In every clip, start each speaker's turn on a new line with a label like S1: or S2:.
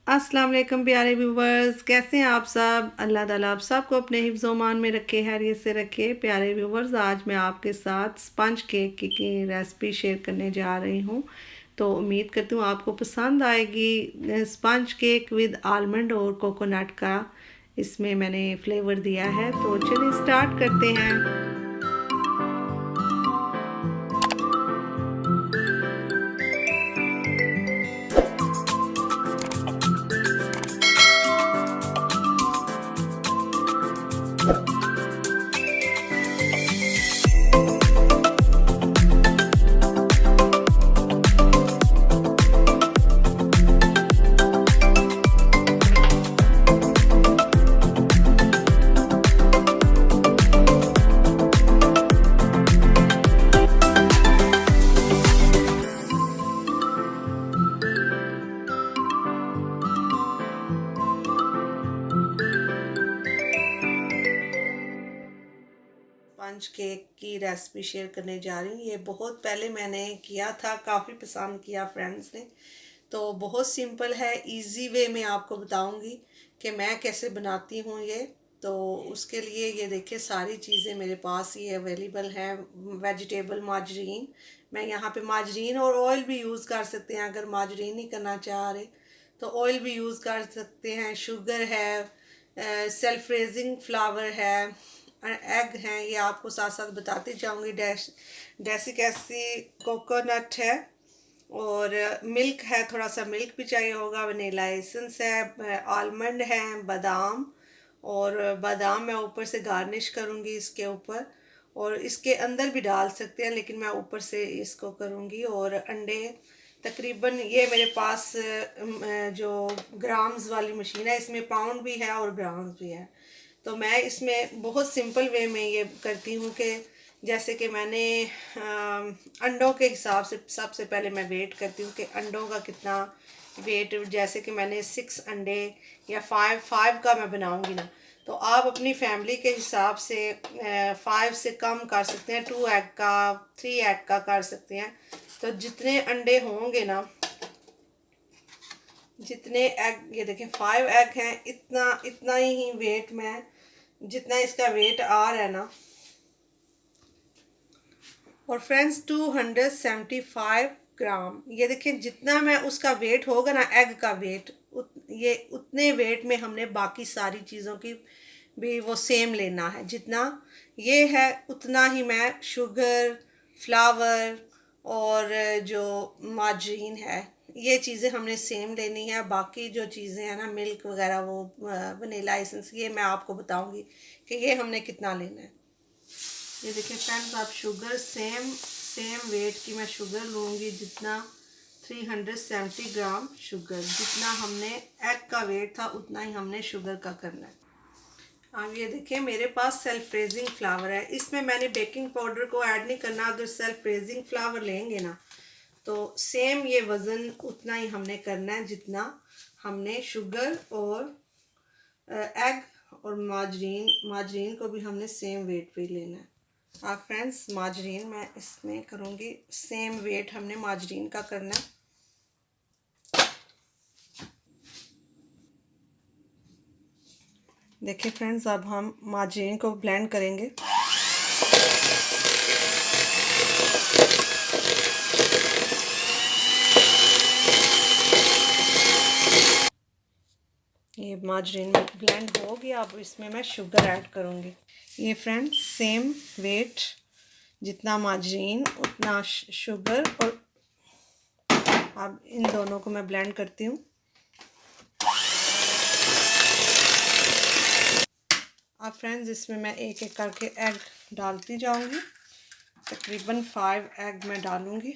S1: अस्सलाम वालेकुम प्यारे व्यूवर्स, कैसे हैं आप सब। अल्लाह ताला आप सबको अपने हिफ्ज़ मान में रखे, हैरियत से रखे। प्यारे व्यूवर्स, आज मैं आपके साथ स्पंज केक की रेसिपी शेयर करने जा रही हूँ। तो उम्मीद करती हूँ आपको पसंद आएगी। स्पंज केक विद आलमंड और कोकोनट का इसमें मैंने फ्लेवर दिया है। तो चलिए स्टार्ट करते हैं। स्पंज केक की रेसिपी शेयर करने जा रही हूँ। ये बहुत पहले मैंने किया था, काफ़ी पसंद किया फ्रेंड्स ने। तो बहुत सिंपल है, इजी वे में आपको बताऊंगी कि मैं कैसे बनाती हूँ ये। तो उसके लिए ये देखिए सारी चीज़ें मेरे पास ये अवेलेबल हैं। वेजिटेबल माजरीन, मैं यहाँ पे माजरीन और ऑयल भी यूज़ कर सकते हैं। अगर माजरीन नहीं करना चाह रहे तो ऑयल भी यूज़ कर सकते हैं। शुगर है, सेल्फ रेजिंग फ्लावर है, एग हैं। ये आपको साथ साथ बताती जाऊंगी। डेसिक एसिड, कोकोनट है और मिल्क है, थोड़ा सा मिल्क भी चाहिए होगा। वनीला एसेंस है, आलमंड हैं, बादाम। और बादाम मैं ऊपर से गार्निश करूँगी इसके ऊपर, और इसके अंदर भी डाल सकते हैं लेकिन मैं ऊपर से इसको करूँगी। और अंडे तकरीबन, ये मेरे पास जो ग्राम्स वाली मशीन है, इसमें पाउंड भी है और ग्राम्स भी है। तो मैं इसमें बहुत सिंपल वे में ये करती हूँ कि जैसे कि मैंने अंडों के हिसाब से सबसे पहले मैं वेट करती हूँ कि अंडों का कितना वेट। जैसे कि मैंने 6 अंडे या 5 का मैं बनाऊँगी ना, तो आप अपनी फैमिली के हिसाब से 5 से कम कर सकते हैं। 2 एग का, 3 एग का कर सकते हैं। तो जितने अंडे होंगे ना, जितने एग, ये देखें 5 एग हैं, इतना इतना ही वेट मैं, जितना इसका वेट आ रहा है ना। और फ्रेंड्स 275 ग्राम, ये देखें जितना मैं उसका वेट होगा ना, एग का वेट, ये उतने वेट में हमने बाकी सारी चीज़ों की भी वो सेम लेना है। जितना ये है उतना ही मैं शुगर, फ्लावर और जो मार्जरीन है, ये चीज़ें हमने सेम लेनी है। बाकी जो चीज़ें हैं ना, मिल्क वगैरह, वो वनीला एसेंस, ये मैं आपको बताऊंगी कि ये हमने कितना लेना है। ये देखिए फ्रेंड्स, आप शुगर सेम सेम वेट की मैं शुगर लूँगी। जितना 370 ग्राम शुगर, जितना हमने एग का वेट था उतना ही हमने शुगर का करना है। अब ये देखिए मेरे पास सेल्फ रेजिंग फ्लावर है। इसमें मैंने बेकिंग पाउडर को ऐड नहीं करना। अगर सेल्फ रेजिंग फ्लावर लेंगे ना, तो सेम ये वज़न उतना ही हमने करना है जितना हमने शुगर और एग और माजरीन को भी हमने सेम वेट पे लेना है। हाँ फ्रेंड्स, माजरीन मैं इसमें करूँगी, सेम वेट हमने माजरीन का करना है। देखिए फ्रेंड्स, अब हम माजरीन को ब्लेंड करेंगे। ये माजरीन में ब्लेंड हो गया। अब इसमें मैं शुगर ऐड करूँगी। ये फ्रेंड्स सेम वेट, जितना माजरीन उतना शुगर। और अब इन दोनों को मैं ब्लेंड करती हूँ। अब फ्रेंड्स इसमें मैं एक एक करके एग डालती जाऊंगी। तकरीबन 5 एग मैं डालूंगी।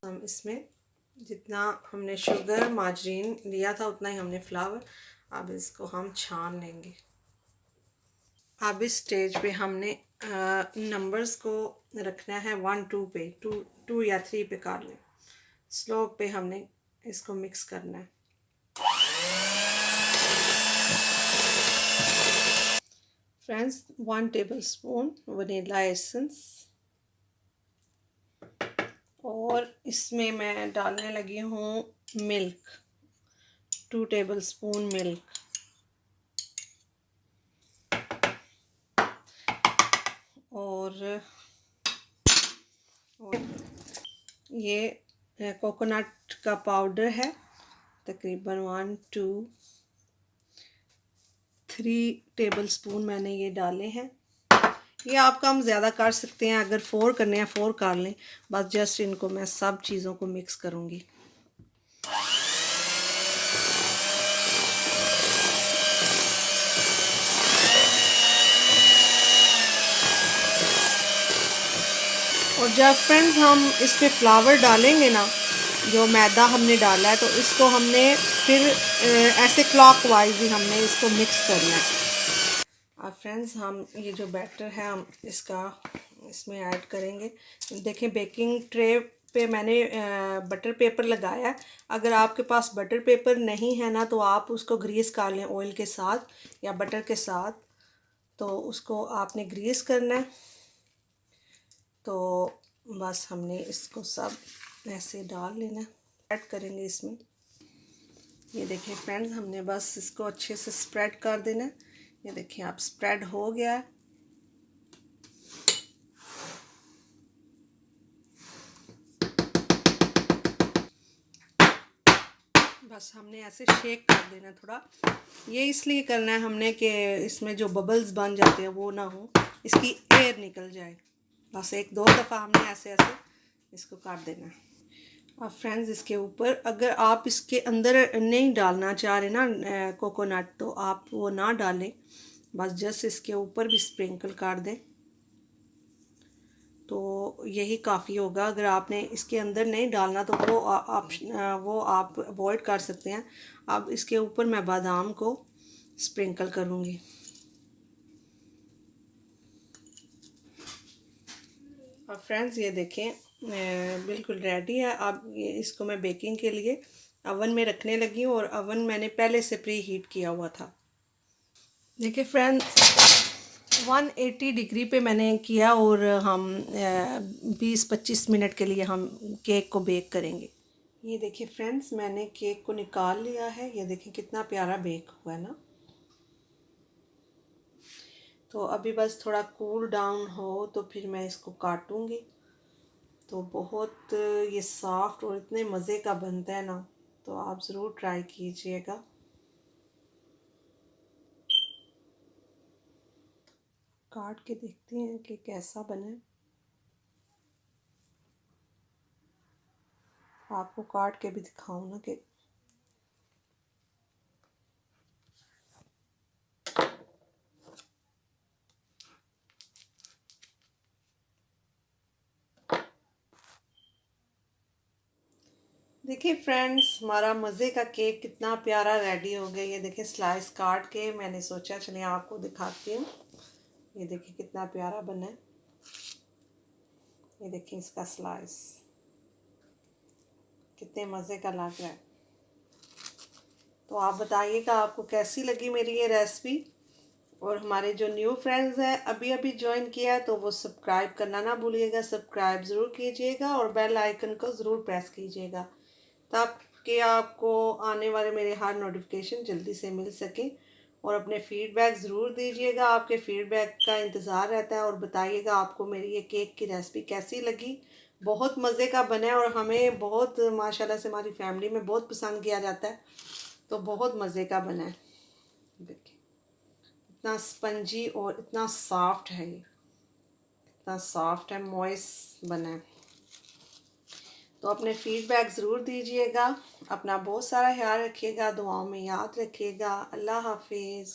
S1: हम इसमें जितना हमने शुगर माजरीन लिया था उतना ही हमने फ्लावर। अब इसको हम छान लेंगे। अब इस स्टेज पे हमने नंबर्स को रखना है 1 2 पे, 2 2 या 3 पे कर लें। स्लो पे हमने इसको मिक्स करना है। फ्रेंड्स 1 टेबलस्पून वनीला एसेंस, और इसमें मैं डालने लगी हूँ मिल्क, 2 टेबलस्पून मिल्क। और ये कोकोनट का पाउडर है, तकरीबन 1 2 3 टेबलस्पून मैंने ये डाले हैं। ये आप कम ज़्यादा कर सकते हैं, अगर 4 करने हैं 4 कर लें। बस जस्ट इनको मैं सब चीज़ों को मिक्स करूँगी। और जब फ्रेंड्स हम इसमें फ्लावर डालेंगे ना, जो मैदा हमने डाला है, तो इसको हमने फिर ऐसे क्लॉकवाइज ही हमने इसको मिक्स करना है। अब फ्रेंड्स हम ये जो बैटर है हम इसका इसमें ऐड करेंगे। देखें बेकिंग ट्रे पे मैंने बटर पेपर लगाया है। अगर आपके पास बटर पेपर नहीं है ना, तो आप उसको ग्रीस कर लें ऑयल के साथ या बटर के साथ। तो उसको आपने ग्रीस करना है। तो बस हमने इसको सब ऐसे डाल लेना, ऐड करेंगे इसमें। ये देखिए फ्रेंड्स, हमने बस इसको अच्छे से स्प्रेड कर देना है। ये देखिए आप स्प्रेड हो गया है। बस हमने ऐसे शेक कर देना थोड़ा। ये इसलिए करना है हमने कि इसमें जो बबल्स बन जाते हैं वो ना हो, इसकी एयर निकल जाए। बस 1-2 दफ़ा हमने ऐसे ऐसे इसको काट देना है। अब फ्रेंड्स इसके ऊपर अगर आप इसके अंदर नहीं डालना चाह रहे ना कोकोनट, तो आप वो ना डालें। बस जस्ट इसके ऊपर भी स्प्रिंकल कर दें तो यही काफ़ी होगा। अगर आपने इसके अंदर नहीं डालना तो वो आप अवॉइड कर सकते हैं। अब इसके ऊपर मैं बादाम को स्प्रिंकल करूँगी। अब फ्रेंड्स ये देखें बिल्कुल रेडी है। अब ये इसको मैं बेकिंग के लिए अवन में रखने लगी हूँ, और अवन मैंने पहले से प्री हीट किया हुआ था। देखिए फ्रेंड्स 180 डिग्री पे मैंने किया, और हम 20-25 मिनट के लिए हम केक को बेक करेंगे। ये देखिए फ्रेंड्स, मैंने केक को निकाल लिया है। ये देखिए कितना प्यारा बेक हुआ है ना। तो अभी बस थोड़ा कूल डाउन हो तो फिर मैं इसको काटूंगी। तो बहुत ये सॉफ्ट और इतने मज़े का बनता है ना, तो आप ज़रूर ट्राई कीजिएगा। काट के देखते हैं कि कैसा बना है। आपको काट के भी दिखाऊं ना कि देखिए फ्रेंड्स, हमारा मज़े का केक कितना प्यारा रेडी हो गया। ये देखिए स्लाइस काट के मैंने सोचा चलिए आपको दिखाती हूँ। ये देखिए कितना प्यारा बना है। ये देखिए इसका स्लाइस कितने मज़े का लग रहा है। तो आप बताइएगा आपको कैसी लगी मेरी ये रेसिपी। और हमारे जो न्यू फ्रेंड्स हैं अभी अभी ज्वाइन किया है, तो वो सब्सक्राइब करना ना भूलिएगा। सब्सक्राइब ज़रूर कीजिएगा और बेल आइकन को ज़रूर प्रेस कीजिएगा, ताकि आपको आने वाले मेरे हर नोटिफिकेशन जल्दी से मिल सके। और अपने फीडबैक ज़रूर दीजिएगा, आपके फीडबैक का इंतज़ार रहता है। और बताइएगा आपको मेरी ये केक की रेसिपी कैसी लगी। बहुत मज़े का बना है, और हमें बहुत माशाल्लाह से हमारी फैमिली में बहुत पसंद किया जाता है। तो बहुत मज़े का बना है। देखिए इतना स्पंजी और इतना सॉफ्ट है, ये इतना सॉफ्ट है, मॉइस्ट बना है। तो अपने फीडबैक ज़रूर दीजिएगा। अपना बहुत सारा ख्याल रखिएगा, दुआओं में याद रखिएगा। अल्लाह हाफिज़।